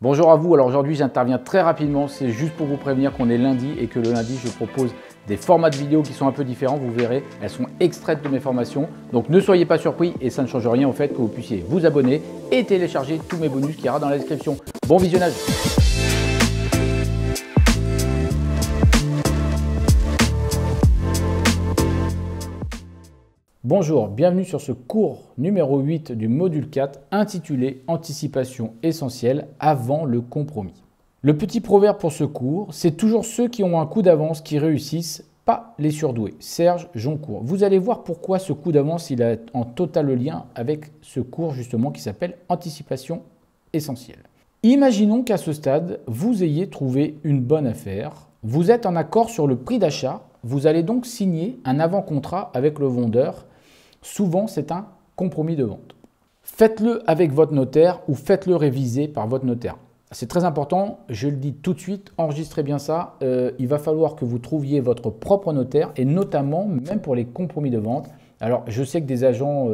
Bonjour à vous, alors aujourd'hui j'interviens très rapidement, c'est juste pour vous prévenir qu'on est lundi et que le lundi je propose des formats de vidéos qui sont un peu différents, vous verrez, elles sont extraites de mes formations, donc ne soyez pas surpris et ça ne change rien au fait que vous puissiez vous abonner et télécharger tous mes bonus qui ira dans la description. Bon visionnage! Bonjour, bienvenue sur ce cours numéro 8 du module 4 intitulé « Anticipation essentielle avant le compromis ». Le petit proverbe pour ce cours, c'est toujours ceux qui ont un coup d'avance qui réussissent, pas les surdoués. Serge Joncourt. Vous allez voir pourquoi ce coup d'avance il est en total lien avec ce cours justement qui s'appelle « Anticipation essentielle ». Imaginons qu'à ce stade, vous ayez trouvé une bonne affaire, vous êtes en accord sur le prix d'achat, vous allez donc signer un avant-contrat avec le vendeur. Souvent, c'est un compromis de vente. Faites-le avec votre notaire ou faites-le réviser par votre notaire. C'est très important, je le dis tout de suite, enregistrez bien ça. Il va falloir que vous trouviez votre propre notaire et notamment, même pour les compromis de vente. Alors, je sais que des agents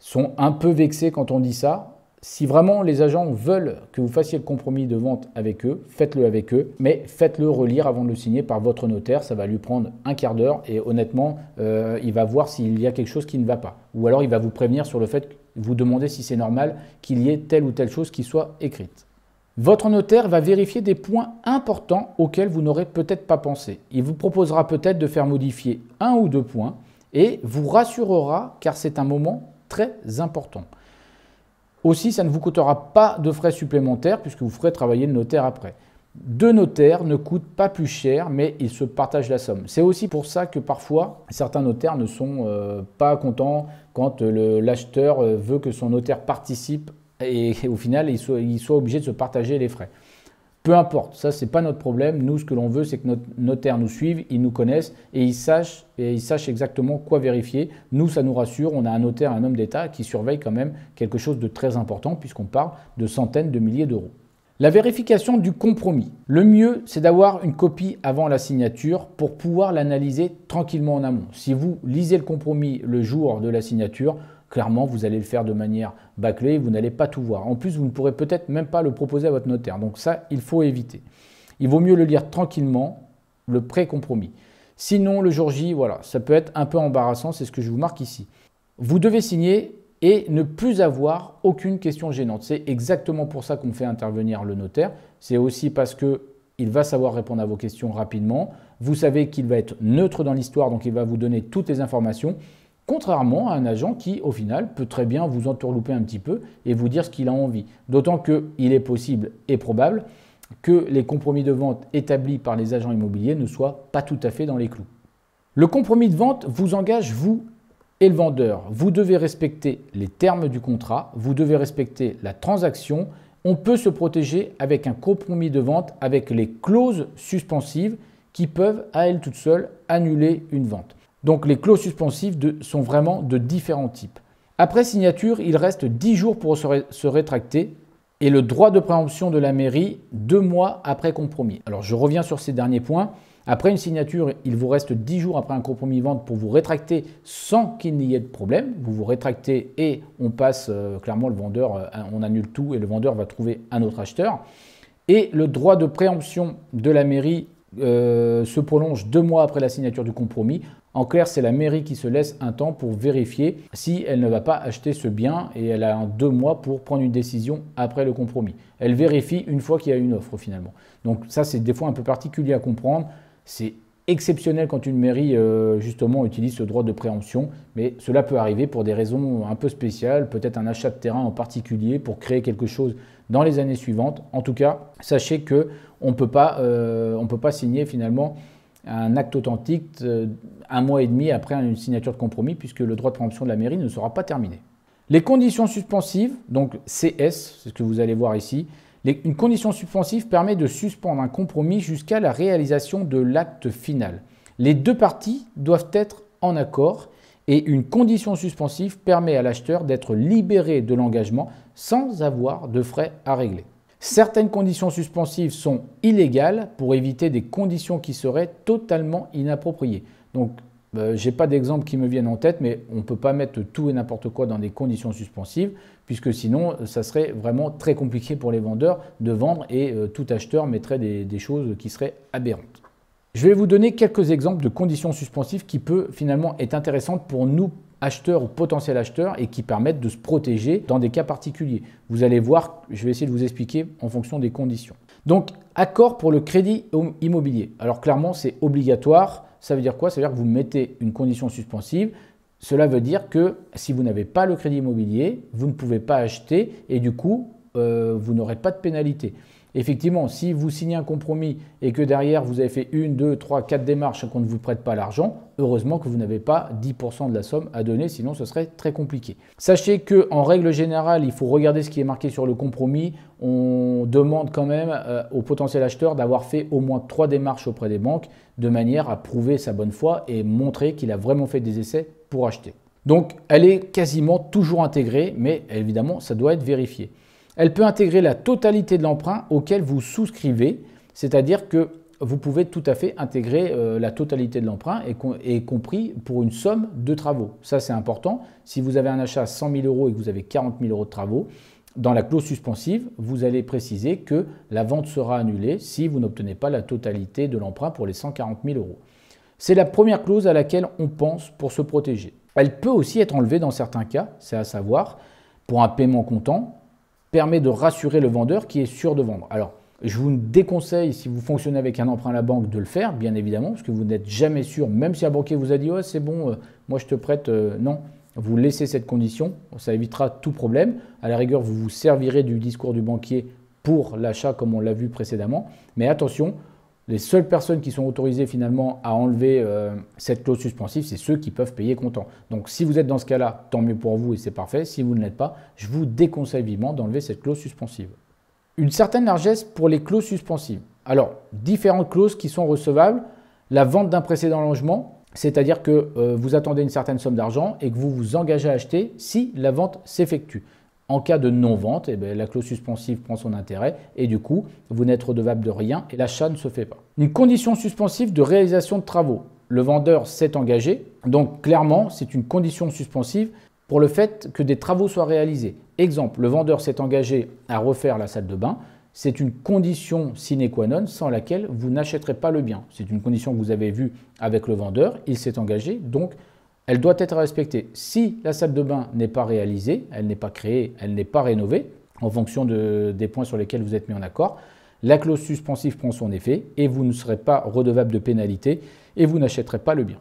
sont un peu vexés quand on dit ça. Si vraiment les agents veulent que vous fassiez le compromis de vente avec eux, faites-le avec eux, mais faites-le relire avant de le signer par votre notaire. Ça va lui prendre un quart d'heure et honnêtement, il va voir s'il y a quelque chose qui ne va pas. Ou alors il va vous prévenir sur le fait que vous demandez si c'est normal qu'il y ait telle ou telle chose qui soit écrite. Votre notaire va vérifier des points importants auxquels vous n'aurez peut-être pas pensé. Il vous proposera peut-être de faire modifier un ou deux points et vous rassurera car c'est un moment très important. Aussi, ça ne vous coûtera pas de frais supplémentaires puisque vous ferez travailler le notaire après. Deux notaires ne coûtent pas plus cher, mais ils se partagent la somme. C'est aussi pour ça que parfois, certains notaires ne sont pas contents quand l'acheteur veut que son notaire participe et au final, il soit obligé de se partager les frais. Peu importe, ça, ce n'est pas notre problème. Nous, ce que l'on veut, c'est que notre notaire nous suive, ils nous connaissent et ils sachent exactement quoi vérifier. Nous, ça nous rassure. On a un notaire, un homme d'État qui surveille quand même quelque chose de très important puisqu'on parle de centaines de milliers d'euros. La vérification du compromis. Le mieux, c'est d'avoir une copie avant la signature pour pouvoir l'analyser tranquillement en amont. Si vous lisez le compromis le jour de la signature, clairement, vous allez le faire de manière bâclée, vous n'allez pas tout voir. En plus, vous ne pourrez peut-être même pas le proposer à votre notaire. Donc ça, il faut éviter. Il vaut mieux le lire tranquillement, le pré-compromis. Sinon, le jour J, voilà, ça peut être un peu embarrassant, c'est ce que je vous marque ici. Vous devez signer et ne plus avoir aucune question gênante. C'est exactement pour ça qu'on fait intervenir le notaire. C'est aussi parce qu'il va savoir répondre à vos questions rapidement. Vous savez qu'il va être neutre dans l'histoire, donc il va vous donner toutes les informations. Contrairement à un agent qui, au final, peut très bien vous entourlouper un petit peu et vous dire ce qu'il a envie. D'autant qu'il est possible et probable que les compromis de vente établis par les agents immobiliers ne soient pas tout à fait dans les clous. Le compromis de vente vous engage, vous et le vendeur. Vous devez respecter les termes du contrat, vous devez respecter la transaction. On peut se protéger avec un compromis de vente avec les clauses suspensives qui peuvent, à elles toutes seules, annuler une vente. Donc les clauses suspensives sont vraiment de différents types. Après signature, il reste 10 jours pour se rétracter et le droit de préemption de la mairie 2 mois après compromis. Alors je reviens sur ces derniers points. Après une signature, il vous reste 10 jours après un compromis vente pour vous rétracter sans qu'il n'y ait de problème. Vous vous rétractez et on passe clairement le vendeur, on annule tout et le vendeur va trouver un autre acheteur. Et le droit de préemption de la mairie se prolonge 2 mois après la signature du compromis. En clair, c'est la mairie qui se laisse un temps pour vérifier si elle ne va pas acheter ce bien et elle a 2 mois pour prendre une décision après le compromis. Elle vérifie une fois qu'il y a une offre finalement. Donc ça, c'est des fois un peu particulier à comprendre. C'est exceptionnel quand une mairie justement utilise ce droit de préemption, mais cela peut arriver pour des raisons un peu spéciales, peut-être un achat de terrain en particulier pour créer quelque chose dans les années suivantes. En tout cas, sachez qu'on ne peut pas signer finalement un acte authentique 1 mois et demi après une signature de compromis puisque le droit de préemption de la mairie ne sera pas terminé. Les conditions suspensives, donc CS, c'est ce que vous allez voir ici. Une condition suspensive permet de suspendre un compromis jusqu'à la réalisation de l'acte final. Les deux parties doivent être en accord et une condition suspensive permet à l'acheteur d'être libéré de l'engagement sans avoir de frais à régler. Certaines conditions suspensives sont illégales pour éviter des conditions qui seraient totalement inappropriées. Donc, Je n'ai pas d'exemple qui me viennent en tête, mais on ne peut pas mettre tout et n'importe quoi dans des conditions suspensives, puisque sinon, ça serait vraiment très compliqué pour les vendeurs de vendre et tout acheteur mettrait des choses qui seraient aberrantes. Je vais vous donner quelques exemples de conditions suspensives qui peuvent finalement être intéressantes pour nous, acheteurs ou potentiels acheteurs, et qui permettent de se protéger dans des cas particuliers. Vous allez voir, je vais essayer de vous expliquer en fonction des conditions. Donc, accord pour le crédit immobilier. Alors clairement, c'est obligatoire. Ça veut dire quoi? Ça veut dire que vous mettez une condition suspensive. Cela veut dire que si vous n'avez pas le crédit immobilier, vous ne pouvez pas acheter et du coup, vous n'aurez pas de pénalité. Effectivement, si vous signez un compromis et que derrière vous avez fait 1, 2, 3, 4 démarches et qu'on ne vous prête pas l'argent, heureusement que vous n'avez pas 10% de la somme à donner, sinon ce serait très compliqué. Sachez qu'en règle générale, il faut regarder ce qui est marqué sur le compromis. On demande quand même au potentiel acheteur d'avoir fait au moins 3 démarches auprès des banques de manière à prouver sa bonne foi et montrer qu'il a vraiment fait des essais pour acheter. Donc, elle est quasiment toujours intégrée, mais évidemment, ça doit être vérifié. Elle peut intégrer la totalité de l'emprunt auquel vous souscrivez, c'est-à-dire que vous pouvez tout à fait intégrer la totalité de l'emprunt, y compris pour une somme de travaux. Ça, c'est important. Si vous avez un achat à 100 000 € et que vous avez 40 000 € de travaux, dans la clause suspensive, vous allez préciser que la vente sera annulée si vous n'obtenez pas la totalité de l'emprunt pour les 140 000 €. C'est la première clause à laquelle on pense pour se protéger. Elle peut aussi être enlevée dans certains cas, c'est à savoir pour un paiement comptant, permet de rassurer le vendeur qui est sûr de vendre. Alors, je vous déconseille, si vous fonctionnez avec un emprunt à la banque, de le faire, bien évidemment, parce que vous n'êtes jamais sûr, même si un banquier vous a dit « ouais, c'est bon, moi je te prête non ». Vous laissez cette condition, ça évitera tout problème. À la rigueur, vous vous servirez du discours du banquier pour l'achat, comme on l'a vu précédemment. Mais attention, les seules personnes qui sont autorisées finalement à enlever cette clause suspensive, c'est ceux qui peuvent payer comptant. Donc si vous êtes dans ce cas-là, tant mieux pour vous et c'est parfait. Si vous ne l'êtes pas, je vous déconseille vivement d'enlever cette clause suspensive. Une certaine largesse pour les clauses suspensives. Alors, différentes clauses qui sont recevables. La vente d'un précédent logement, c'est-à-dire que vous attendez une certaine somme d'argent et que vous vous engagez à acheter si la vente s'effectue. En cas de non-vente, la clause suspensive prend son intérêt et du coup, vous n'êtes redevable de rien et l'achat ne se fait pas. Une condition suspensive de réalisation de travaux. Le vendeur s'est engagé, donc clairement, c'est une condition suspensive pour le fait que des travaux soient réalisés. Exemple, le vendeur s'est engagé à refaire la salle de bain. C'est une condition sine qua non sans laquelle vous n'achèterez pas le bien. C'est une condition que vous avez vue avec le vendeur, il s'est engagé, donc elle doit être respectée. Si la salle de bain n'est pas réalisée, elle n'est pas créée, elle n'est pas rénovée, en fonction des points sur lesquels vous êtes mis en accord, la clause suspensive prend son effet et vous ne serez pas redevable de pénalité et vous n'achèterez pas le bien.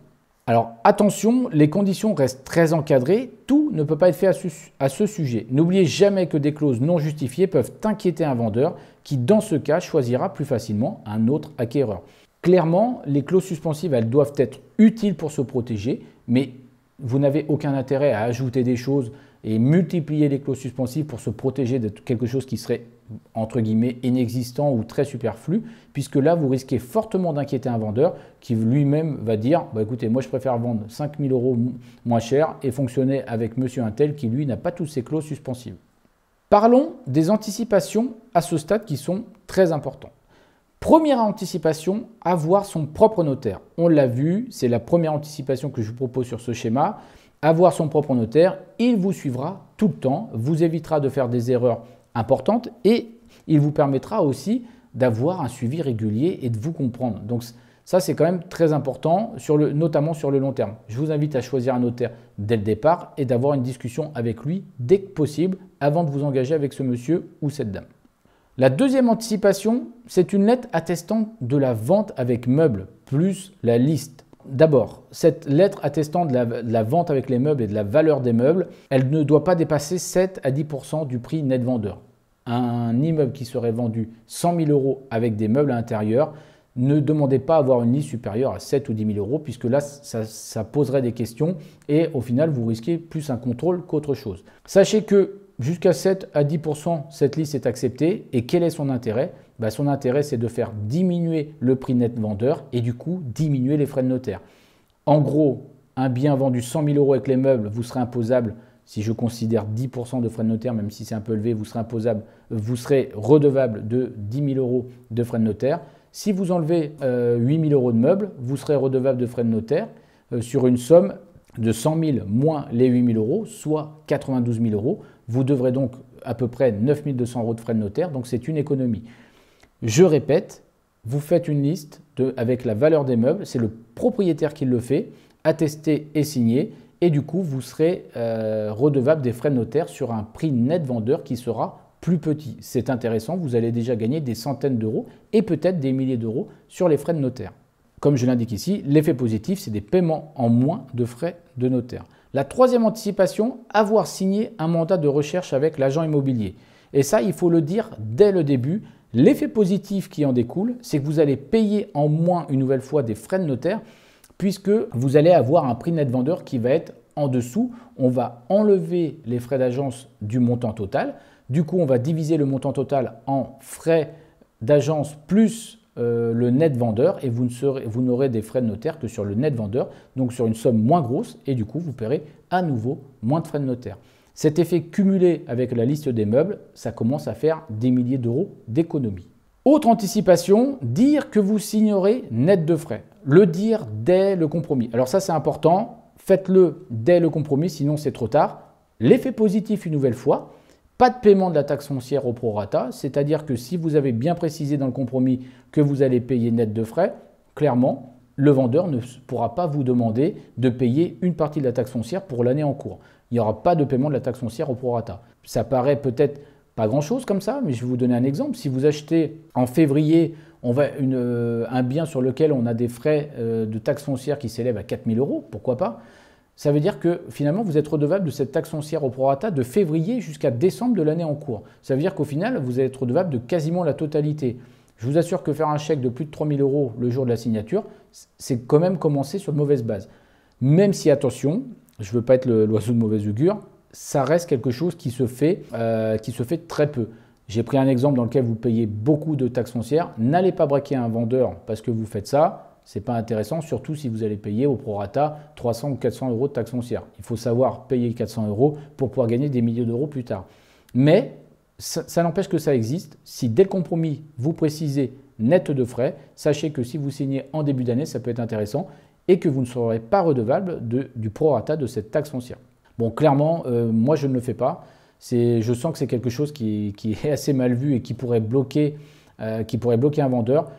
Alors attention, les conditions restent très encadrées, tout ne peut pas être fait à ce sujet. N'oubliez jamais que des clauses non justifiées peuvent inquiéter un vendeur qui, dans ce cas, choisira plus facilement un autre acquéreur. Clairement, les clauses suspensives, elles doivent être utiles pour se protéger, mais vous n'avez aucun intérêt à ajouter des choses et multiplier les clauses suspensives pour se protéger de quelque chose qui serait, entre guillemets, inexistant ou très superflu, puisque là, vous risquez fortement d'inquiéter un vendeur qui lui-même va dire « écoutez, moi je préfère vendre 5 000 € moins cher et fonctionner avec monsieur untel qui, lui, n'a pas toutes ces clauses suspensives ». Parlons des anticipations à ce stade qui sont très importantes. Première anticipation, avoir son propre notaire. On l'a vu, c'est la première anticipation que je vous propose sur ce schéma. Avoir son propre notaire, il vous suivra tout le temps, vous évitera de faire des erreurs importantes et il vous permettra aussi d'avoir un suivi régulier et de vous comprendre. Donc ça, c'est quand même très important, notamment sur le long terme. Je vous invite à choisir un notaire dès le départ et d'avoir une discussion avec lui dès que possible avant de vous engager avec ce monsieur ou cette dame. La deuxième anticipation, c'est une lettre attestant de la vente avec meubles, plus la liste. D'abord, cette lettre attestant de la vente avec les meubles et de la valeur des meubles, elle ne doit pas dépasser 7 à 10% du prix net vendeur. Un immeuble qui serait vendu 100 000 € avec des meubles à l'intérieur, ne demandez pas à avoir une liste supérieure à 7 ou 10 000 €, puisque là, ça poserait des questions et au final, vous risquez plus un contrôle qu'autre chose. Sachez que jusqu'à 7 à 10%, cette liste est acceptée. Et quel est son intérêt? Son intérêt, c'est de faire diminuer le prix net vendeur et du coup, diminuer les frais de notaire. En gros, un bien vendu 100 000 € avec les meubles, vous serez imposable, si je considère 10% de frais de notaire, même si c'est un peu élevé, vous serez redevable de 10 000 € de frais de notaire. Si vous enlevez 8 000 € de meubles, vous serez redevable de frais de notaire. sur une somme de 100 000 moins les 8 000 euros, soit 92 000 euros. Vous devrez donc à peu près 9 200 euros de frais de notaire, donc c'est une économie. Je répète, vous faites une liste avec la valeur des meubles, c'est le propriétaire qui le fait, attesté et signé, et du coup vous serez redevable des frais de notaire sur un prix net vendeur qui sera plus petit. C'est intéressant, vous allez déjà gagner des centaines d'euros et peut-être des milliers d'euros sur les frais de notaire. Comme je l'indique ici, l'effet positif, c'est des paiements en moins de frais de notaire. La troisième anticipation, avoir signé un mandat de recherche avec l'agent immobilier. Et ça, il faut le dire dès le début. L'effet positif qui en découle, c'est que vous allez payer en moins une nouvelle fois des frais de notaire puisque vous allez avoir un prix net vendeur qui va être en dessous. On va enlever les frais d'agence du montant total. Du coup, on va diviser le montant total en frais d'agence plus le net vendeur et vous n'aurez des frais de notaire que sur le net vendeur, donc sur une somme moins grosse et du coup, vous paierez à nouveau moins de frais de notaire. Cet effet cumulé avec la liste des meubles, ça commence à faire des milliers d'euros d'économie. Autre anticipation, dire que vous signerez net de frais. Le dire dès le compromis. Alors ça, c'est important. Faites-le dès le compromis, sinon c'est trop tard. L'effet positif, une nouvelle fois, pas de paiement de la taxe foncière au prorata, c'est-à-dire que si vous avez bien précisé dans le compromis que vous allez payer net de frais, clairement, le vendeur ne pourra pas vous demander de payer une partie de la taxe foncière pour l'année en cours. Il n'y aura pas de paiement de la taxe foncière au prorata. Ça paraît peut-être pas grand-chose comme ça, mais je vais vous donner un exemple. Si vous achetez en février un bien sur lequel on a des frais de taxe foncière qui s'élèvent à 4 000 euros, pourquoi pas? Ça veut dire que finalement, vous êtes redevable de cette taxe foncière au prorata de février jusqu'à décembre de l'année en cours. Ça veut dire qu'au final, vous allez être redevable de quasiment la totalité. Je vous assure que faire un chèque de plus de 3 000 euros le jour de la signature, c'est quand même commencer sur de mauvaise base. Même si, attention, je ne veux pas être l'oiseau de mauvaise augure, ça reste quelque chose qui se fait très peu. J'ai pris un exemple dans lequel vous payez beaucoup de taxes foncières. N'allez pas braquer un vendeur parce que vous faites ça. Ce n'est pas intéressant, surtout si vous allez payer au prorata 300 ou 400 euros de taxes foncières. Il faut savoir payer 400 euros pour pouvoir gagner des milliers d'euros plus tard. Mais ça n'empêche que ça existe. Si dès le compromis, vous précisez net de frais, sachez que si vous signez en début d'année, ça peut être intéressant et que vous ne serez pas redevable du prorata de cette taxe foncière. Bon, clairement, moi, je ne le fais pas. Je sens que c'est quelque chose qui est assez mal vu et qui pourrait bloquer un vendeur.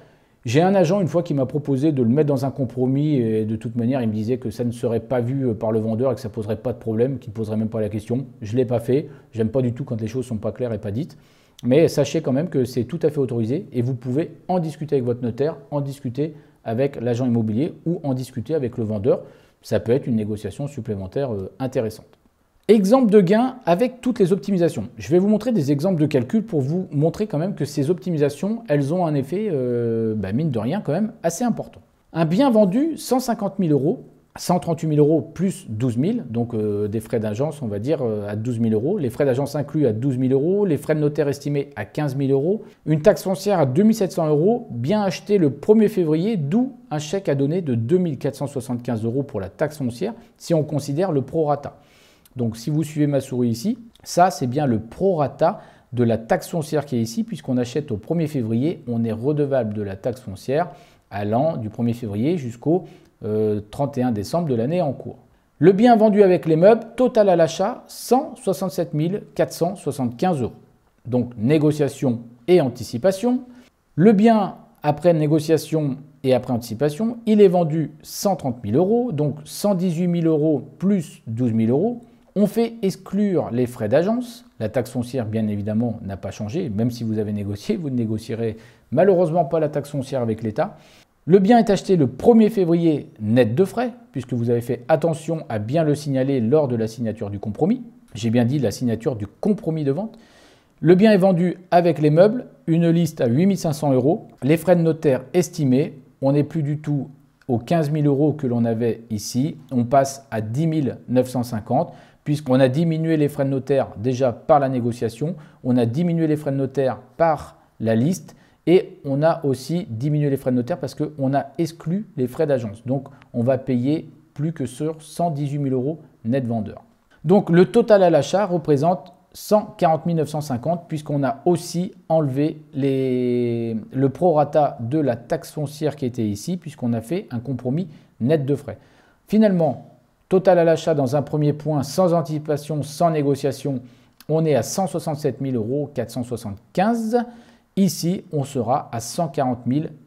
J'ai un agent une fois qui m'a proposé de le mettre dans un compromis et de toute manière, il me disait que ça ne serait pas vu par le vendeur et que ça ne poserait pas de problème, qu'il ne poserait même pas la question. Je ne l'ai pas fait. J'aime pas du tout quand les choses ne sont pas claires et pas dites. Mais sachez quand même que c'est tout à fait autorisé et vous pouvez en discuter avec votre notaire, en discuter avec l'agent immobilier ou en discuter avec le vendeur. Ça peut être une négociation supplémentaire intéressante. Exemple de gain avec toutes les optimisations. Je vais vous montrer des exemples de calcul pour vous montrer quand même que ces optimisations, elles ont un effet, mine de rien, quand même assez important. Un bien vendu, 150 000 euros, 138 000 euros plus 12 000, donc des frais d'agence, on va dire, à 12 000 euros, les frais d'agence inclus à 12 000 euros, les frais de notaire estimés à 15 000 euros, une taxe foncière à 2 700 euros, bien acheté le 1er février, d'où un chèque à donner de 2 475 euros pour la taxe foncière si on considère le prorata. Donc, si vous suivez ma souris ici, ça, c'est bien le prorata de la taxe foncière qui est ici, puisqu'on achète au 1er février, on est redevable de la taxe foncière allant du 1er février jusqu'au 31 décembre de l'année en cours. Le bien vendu avec les meubles, total à l'achat, 167 475 euros. Donc, négociation et anticipation. Le bien, après négociation et après anticipation, il est vendu 130 000 euros, donc 118 000 euros plus 12 000 euros. On fait exclure les frais d'agence. La taxe foncière, bien évidemment, n'a pas changé. Même si vous avez négocié, vous ne négocierez malheureusement pas la taxe foncière avec l'État. Le bien est acheté le 1er février net de frais, puisque vous avez fait attention à bien le signaler lors de la signature du compromis. J'ai bien dit la signature du compromis de vente. Le bien est vendu avec les meubles, une liste à 8 500 euros. Les frais de notaire estimés, on n'est plus du tout aux 15 000 euros que l'on avait ici. On passe à 10 950 puisqu'on a diminué les frais de notaire déjà par la négociation, on a diminué les frais de notaire par la liste et on a aussi diminué les frais de notaire parce qu'on a exclu les frais d'agence. Donc, on va payer plus que sur 118 000 euros net vendeur. Donc, le total à l'achat représente 140 950 puisqu'on a aussi enlevé le prorata de la taxe foncière qui était ici puisqu'on a fait un compromis net de frais. Finalement, total à l'achat dans un premier point, sans anticipation, sans négociation, on est à 167 475 €. Ici, on sera à 140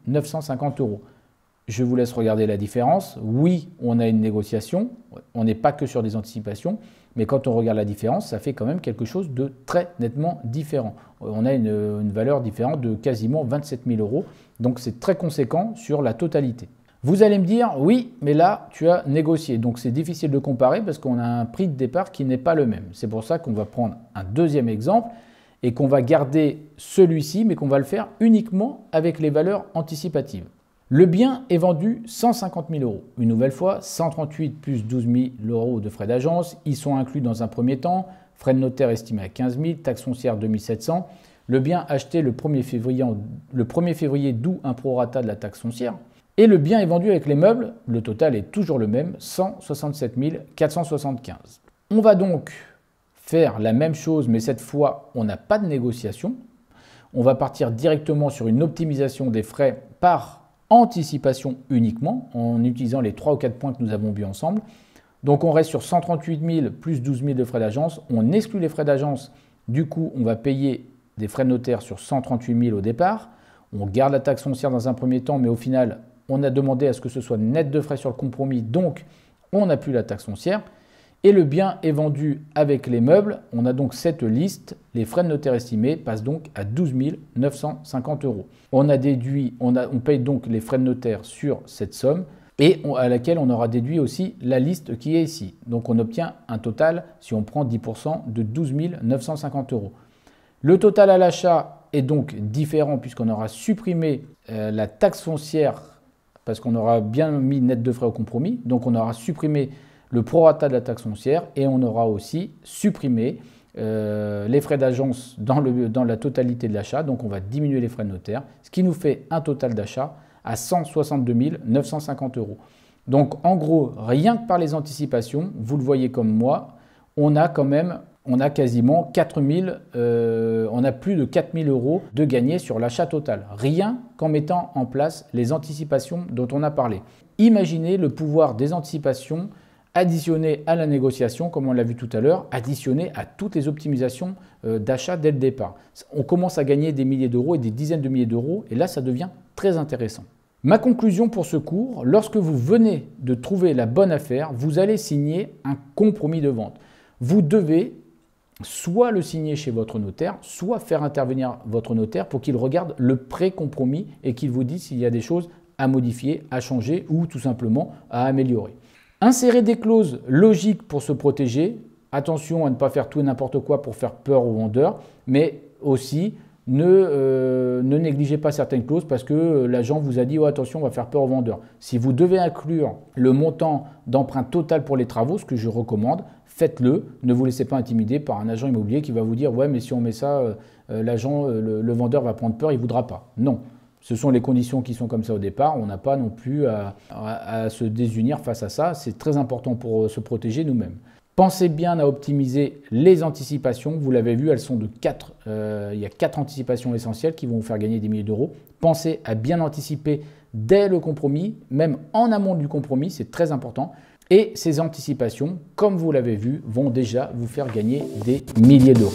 950 €. Je vous laisse regarder la différence. Oui, on a une négociation, on n'est pas que sur des anticipations, mais quand on regarde la différence, ça fait quand même quelque chose de très nettement différent. On a une valeur différente de quasiment 27 000 €, donc c'est très conséquent sur la totalité. Vous allez me dire, oui, mais là, tu as négocié, donc c'est difficile de comparer parce qu'on a un prix de départ qui n'est pas le même. C'est pour ça qu'on va prendre un deuxième exemple et qu'on va garder celui-ci, mais qu'on va le faire uniquement avec les valeurs anticipatives. Le bien est vendu 150 000 €. Une nouvelle fois, 138 plus 12 000 € de frais d'agence. Ils sont inclus dans un premier temps. Frais de notaire estimés à 15 000, taxe foncière 2 700. Le bien acheté le 1er février, d'où un prorata de la taxe foncière. Et le bien est vendu avec les meubles. Le total est toujours le même, 167 475 €. On va donc faire la même chose, mais cette fois, on n'a pas de négociation. On va partir directement sur une optimisation des frais par anticipation uniquement, en utilisant les 3 ou 4 points que nous avons vus ensemble. Donc on reste sur 138 000 plus 12 000 de frais d'agence. On exclut les frais d'agence. Du coup, on va payer des frais de notaire sur 138 000 au départ. On garde la taxe foncière dans un premier temps, mais au final, on a demandé à ce que ce soit net de frais sur le compromis. Donc, on n'a plus la taxe foncière. Et le bien est vendu avec les meubles. On a donc cette liste. Les frais de notaire estimés passent donc à 12 950 €. On paye donc les frais de notaire sur cette somme et à laquelle on aura déduit aussi la liste qui est ici. Donc on obtient un total, si on prend 10%, de 12 950 €. Le total à l'achat est donc différent puisqu'on aura supprimé la taxe foncière parce qu'on aura bien mis net de frais au compromis. Donc on aura supprimé le prorata de la taxe foncière et on aura aussi supprimé les frais d'agence dans la totalité de l'achat. Donc on va diminuer les frais de notaire, ce qui nous fait un total d'achat à 162 950 €. Donc en gros, rien que par les anticipations, vous le voyez comme moi, on a quasiment 4000, on a plus de 4000 € de gagnés sur l'achat total, rien qu'en mettant en place les anticipations dont on a parlé. Imaginez le pouvoir des anticipations additionné à la négociation, comme on l'a vu tout à l'heure, additionné à toutes les optimisations d'achat dès le départ. On commence à gagner des milliers d'euros et des dizaines de milliers d'euros, et là, ça devient très intéressant. Ma conclusion pour ce cours, lorsque vous venez de trouver la bonne affaire, vous allez signer un compromis de vente. Vous devez soit le signer chez votre notaire, soit faire intervenir votre notaire pour qu'il regarde le pré-compromis et qu'il vous dise s'il y a des choses à modifier, à changer ou tout simplement à améliorer. Insérer des clauses logiques pour se protéger. Attention à ne pas faire tout et n'importe quoi pour faire peur aux vendeurs, mais aussi ne négligez pas certaines clauses parce que l'agent vous a dit oh, attention, on va faire peur aux vendeurs. Si vous devez inclure le montant d'emprunt total pour les travaux, ce que je recommande, faites-le. Ne vous laissez pas intimider par un agent immobilier qui va vous dire ouais, mais si on met ça, le vendeur va prendre peur, il ne voudra pas. Non. Ce sont les conditions qui sont comme ça au départ. On n'a pas non plus à se désunir face à ça. C'est très important pour se protéger nous-mêmes. Pensez bien à optimiser les anticipations. Vous l'avez vu, elles sont de 4. Il y a 4 anticipations essentielles qui vont vous faire gagner des milliers d'euros. Pensez à bien anticiper dès le compromis, même en amont du compromis, c'est très important. Et ces anticipations, comme vous l'avez vu, vont déjà vous faire gagner des milliers d'euros.